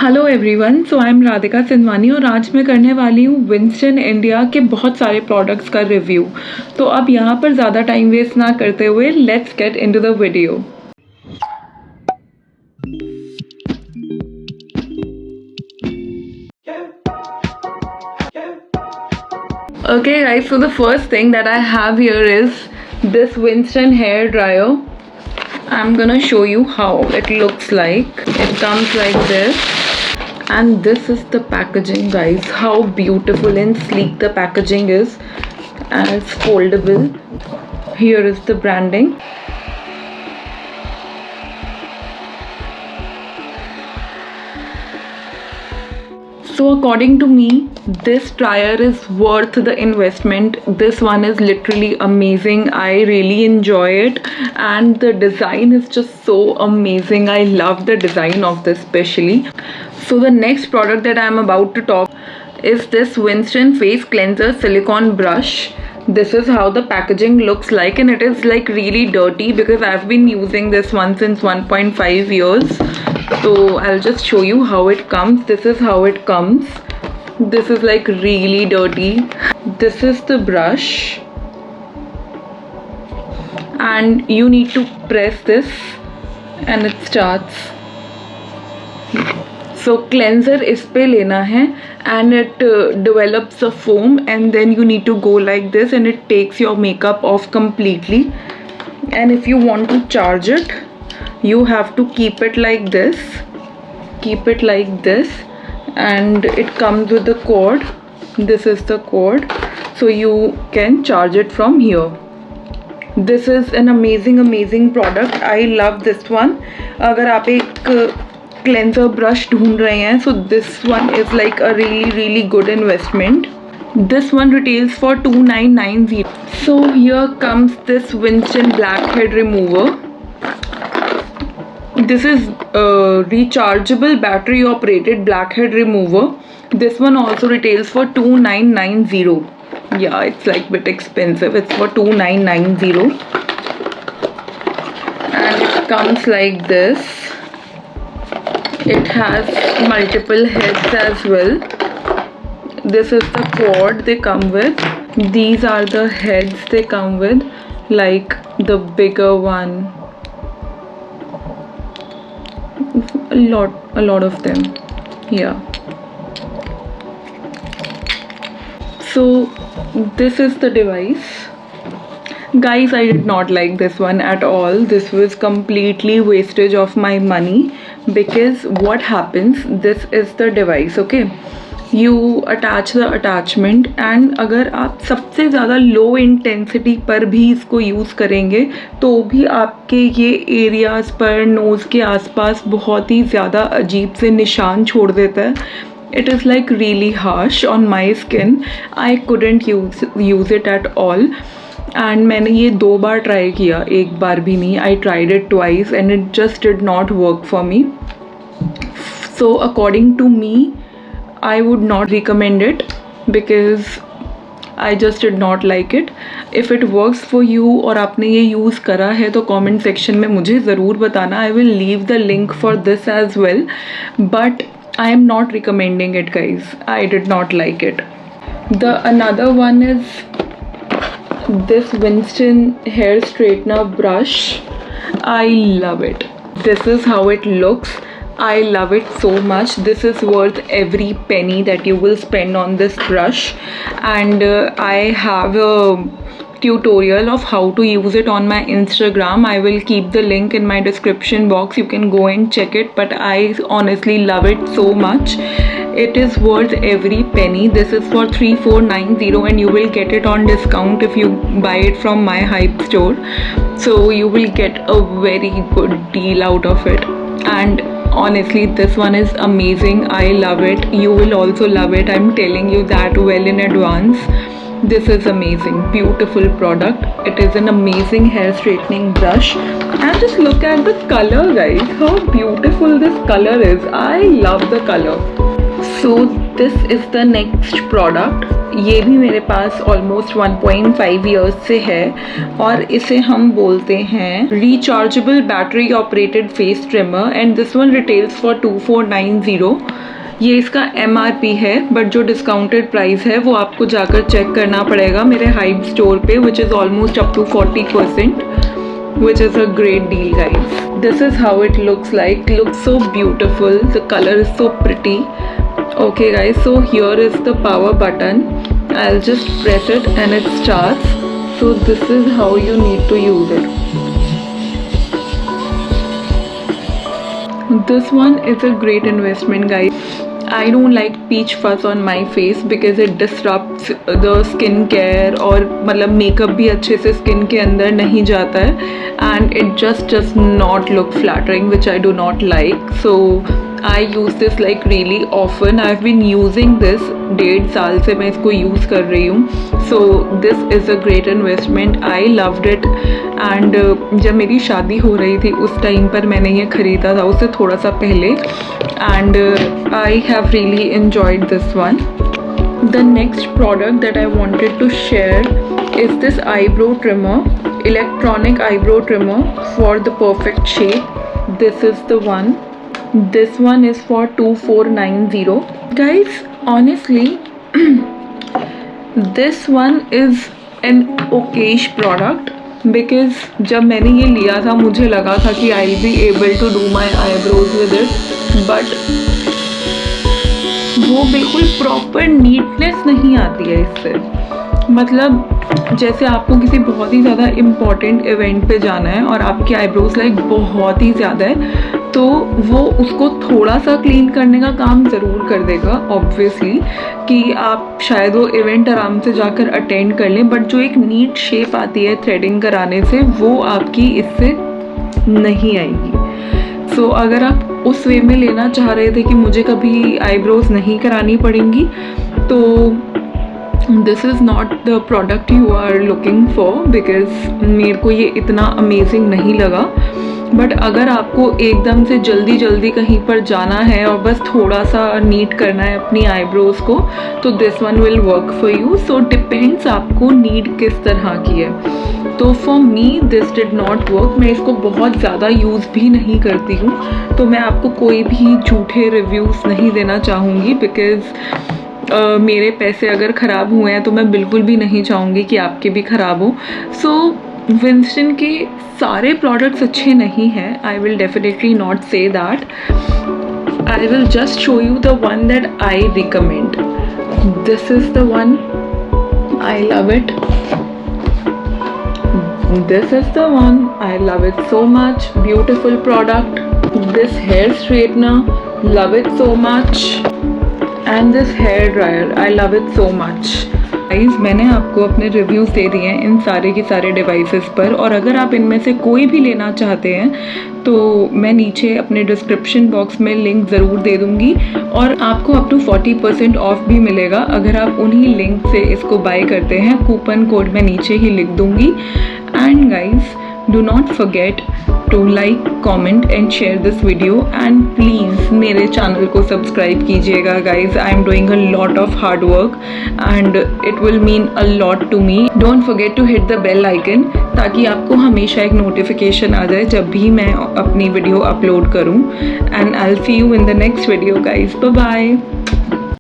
Hello everyone, so I am Radhika Sindhwani और आज मैं करने वाली हूँ विंस्टन इंडिया के बहुत सारे प्रोडक्ट्स का रिव्यू। तो अब यहाँ पर ज़्यादा टाइम वेस्ट ना करते हुए let's get into the video. Okay guys, so the first thing that I have here is this Winston hair dryer. I'm gonna show you how it looks like. It comes like this. And this is the packaging, guys. How beautiful and sleek the packaging is, and it's foldable. Here is the branding. So according to me, this dryer is worth the investment. This one is literally amazing. I really enjoy it, and the design is just so amazing. I love the design of this especially. So the next product that I am about to talk is this Winston Face Cleanser Silicone Brush. This is how the packaging looks like, and it is like really dirty because I've been using this one since 1.5 years. So I'll just show you how it comes. This is how it comes. This is like really dirty. This is the brush, and you need to press this and it starts. So cleanser इस पे लेना है, and it develops a foam, and then you need to go like this and it takes your makeup off completely. And if you want to charge it, you have to keep it like this, and it comes with the cord. This is the cord, so you can charge it from here. This is an amazing product. I love this one. अगर आप एक cleanser brush ढूंढ रहे हैं, so this one is like a really good investment. This one retails for $2,990. So here comes this Winston blackhead remover. This is a rechargeable battery operated blackhead remover. This one also retails for $2,990. Yeah, it's like a bit expensive. It's for $2,990, and it comes like this. It has multiple heads as well. This is the cord they come with. These are the heads they come with, like the bigger one. A lot of them. Yeah. So this is the device. Guys, I did not like this one at all. This was completely wastage of my money, because what happens, this is the device, okay? You attach the attachment, and अगर आप सबसे ज़्यादा low intensity पर भी इसको use करेंगे तो भी आपके ये एरियाज़ पर, नोज़ के आसपास बहुत ही ज़्यादा अजीब से निशान छोड़ देता है. It is like really harsh on my skin. I couldn't use it at all. And मैंने ये 2 बार ट्राई किया, एक बार भी नहीं. I tried it twice and it just did not work for me. So according to me, I would not recommend it because I just did not like it. If it works for you और आपने ये use करा है तो comment section में मुझे ज़रूर बताना. I will leave the link for this as well, but I am not recommending it, guys. I did not like it. The another one is this Winston hair straightener brush. I love it. This is how it looks. I love it so much. This is worth every penny that you will spend on this brush, and I have a tutorial of how to use it on my Instagram. I will keep the link in my description box. You can go and check it, but I honestly love it so much. It is worth every penny. This is for $3,490, and you will get it on discount if you buy it from my Hype store. So you will get a very good deal out of it, and honestly this one is amazing. I love it. You will also love it. I'm telling you that well in advance. This is amazing, beautiful product. It is an amazing hair straightening brush, and just look at the color, guys. How beautiful this color is. I love the color. So this is the next product. ये भी मेरे पास almost 1.5 years से है और इसे हम बोलते हैं rechargeable battery operated face trimmer and this one retails for 2490। ये इसका MRP है, बट जो डिस्काउंटेड प्राइस है वो आपको जाकर चेक करना पड़ेगा मेरे हाइब स्टोर पे, which is almost up to 40%, which is a great deal, guys. This is how it looks like. Looks so beautiful. The color is so pretty. Okay guys, so here is the power button. I'll just press it and it starts. So this is how you need to use it. This one is a great investment, guys. I don't like peach fuzz on my face because it disrupts the skin care और मतलब makeup भी अच्छे से skin के अंदर नहीं जाता है and it just does not look flattering, which I do not like. So I use this like really often. I've been using this 1.5 साल से मैं इसको यूज़ कर रही हूँ. So this is a great investment. I loved it and जब मेरी शादी हो रही थी उस टाइम पर मैंने ये ख़रीदा था, उससे थोड़ा सा पहले, and I have really enjoyed this one. The next product that I wanted to share is this eyebrow trimmer, electronic eyebrow trimmer for the perfect shape. This is the one. This one is for 2490. Guys, honestly, this one is an okayish product because जब मैंने ये लिया था मुझे लगा था कि I'll be able to do my eyebrows with it, but वो बिल्कुल प्रॉपर नीटनेस नहीं आती है इससे. मतलब जैसे आपको किसी बहुत ही ज़्यादा इम्पॉर्टेंट इवेंट पे जाना है और आपकी आईब्रोज लाइक बहुत ही ज़्यादा है, तो वो उसको थोड़ा सा क्लीन करने का काम ज़रूर कर देगा ऑब्वियसली, कि आप शायद वो इवेंट आराम से जाकर अटेंड कर लें, बट जो एक नीट शेप आती है थ्रेडिंग कराने से वो आपकी इससे नहीं आएगी. सो अगर आप उस वे में लेना चाह रहे थे कि मुझे कभी आईब्रोज नहीं करानी पड़ेंगी, तो this is not the product you are looking for, because मेरे को ये इतना अमेजिंग नहीं लगा. बट अगर आपको एकदम से जल्दी जल्दी कहीं पर जाना है और बस थोड़ा सा नीट करना है अपनी आईब्रोज को, तो this one will work for you. So depends आपको नीड किस तरह की है. तो for me this did not work. मैं इसको बहुत ज़्यादा यूज़ भी नहीं करती हूँ, तो मैं आपको कोई भी झूठे रिव्यूज़ नहीं देना चाहूँगी, बिकॉज़ मेरे पैसे अगर ख़राब हुए हैं तो मैं बिल्कुल भी नहीं चाहूँगी कि आपके भी ख़राब हो. सो विंस्टन के सारे प्रोडक्ट्स अच्छे नहीं हैं. I will definitely not say that. I will just show you the one that I recommend. This is the one. I love it. This is the one. I love it so much. Beautiful product. This hair straightener, love it so much. And this hair dryer, I love it so much. Guys, मैंने आपको अपने reviews दे दिए हैं इन सारे के सारे devices पर, और अगर आप इनमें से कोई भी लेना चाहते हैं तो मैं नीचे अपने डिस्क्रिप्शन बॉक्स में लिंक ज़रूर दे दूँगी, और आपको अप टू 40% ऑफ भी मिलेगा अगर आप उन्हीं लिंक से इसको बाय करते हैं. कूपन कोड मैं नीचे ही लिख दूँगी. And guys, do not forget to like, comment and share this video, and please मेरे चैनल को सब्सक्राइब कीजिएगा guys. I am doing a lot of hard work and it will mean a lot to me. Don't forget to hit the bell icon ताकि आपको हमेशा एक notification आ जाए जब भी मैं अपनी वीडियो अपलोड करूँ. And I'll see you in the next video guys. Bye bye.